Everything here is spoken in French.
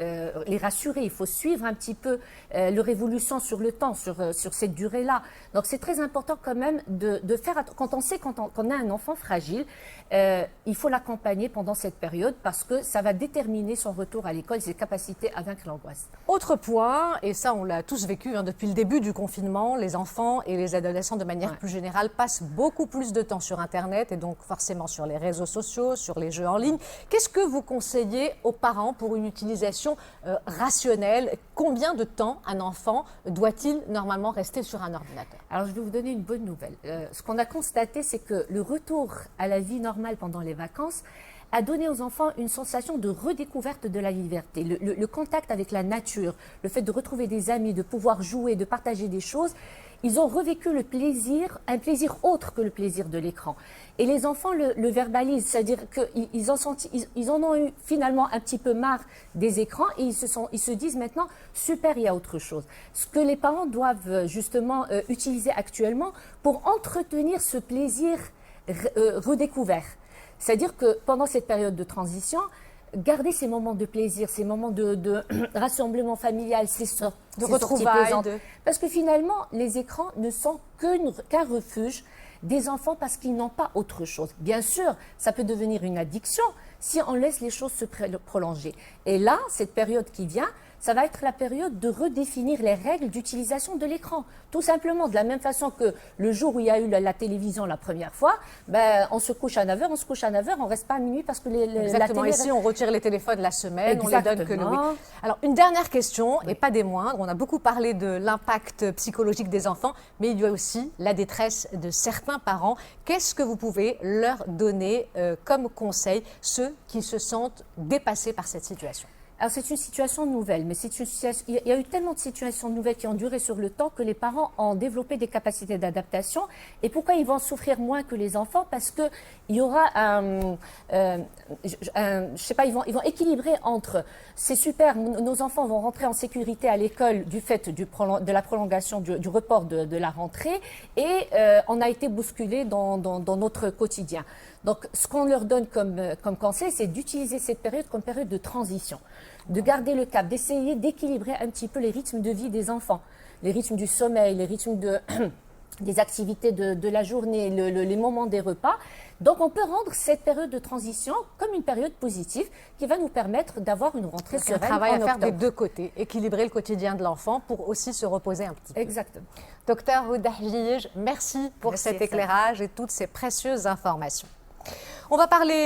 Les rassurer, il faut suivre un petit peu leur évolution sur le temps, sur cette durée-là. Donc c'est très important quand même de faire, quand on sait qu'on a un enfant fragile, il faut l'accompagner pendant cette période parce que ça va déterminer son retour à l'école, ses capacités à vaincre l'angoisse. Autre point, et ça on l'a tous vécu depuis le début du confinement, les enfants et les adolescents de manière plus générale passent beaucoup plus de temps sur Internet et donc forcément sur les réseaux sociaux, sur les jeux en ligne. Qu'est-ce que vous conseillez aux parents pour une utilisation rationnelle? Combien de temps un enfant doit-il normalement rester sur un ordinateur? Alors je vais vous donner une bonne nouvelle. Ce qu'on a constaté, c'est que le retour à la vie normale pendant les vacances a donné aux enfants une sensation de redécouverte de la liberté. Le contact avec la nature, le fait de retrouver des amis, de pouvoir jouer, de partager des choses, ils ont revécu le plaisir, un plaisir autre que le plaisir de l'écran. Et les enfants le verbalisent, c'est-à-dire qu'ils en ont eu finalement un petit peu marre des écrans et ils se disent maintenant, super, il y a autre chose. Ce que les parents doivent justement utiliser actuellement pour entretenir ce plaisir redécouvert. C'est-à-dire que pendant cette période de transition, garder ces moments de plaisir, ces moments de rassemblement familial, de retrouvailles. Parce que finalement, les écrans ne sont qu'un refuge des enfants parce qu'ils n'ont pas autre chose. Bien sûr, ça peut devenir une addiction si on laisse les choses se prolonger. Et là, cette période qui vient, ça va être la période de redéfinir les règles d'utilisation de l'écran. Tout simplement, de la même façon que le jour où il y a eu la télévision la première fois, on se couche à 9h, on se couche à 9h, on ne reste pas à minuit parce que la télé... Ici, on retire les téléphones la semaine, exactement. On les donne que le week-end. Alors, une dernière question, et pas des moindres. On a beaucoup parlé de l'impact psychologique des enfants, mais il y a aussi la détresse de certains parents. Qu'est-ce que vous pouvez leur donner comme conseil, ceux qui se sentent dépassés par cette situation? Alors c'est une situation nouvelle, mais il y a eu tellement de situations nouvelles qui ont duré sur le temps que les parents ont développé des capacités d'adaptation. Et pourquoi ils vont souffrir moins que les enfants? Parce que il y aura je sais pas, ils vont équilibrer entre c'est super, nos enfants vont rentrer en sécurité à l'école du fait de la prolongation du report de la rentrée et on a été bousculé dans notre quotidien. Donc, ce qu'on leur donne comme conseil, c'est d'utiliser cette période comme période de transition, de garder le cap, d'essayer d'équilibrer un petit peu les rythmes de vie des enfants, les rythmes du sommeil, les rythmes des activités de la journée, les moments des repas. Donc, on peut rendre cette période de transition comme une période positive qui va nous permettre d'avoir une rentrée sereine. Un travail à faire des deux côtés, équilibrer le quotidien de l'enfant pour aussi se reposer un petit peu. Exactement. Docteur Houda Hajij, merci pour cet éclairage et toutes ces précieuses informations. On va parler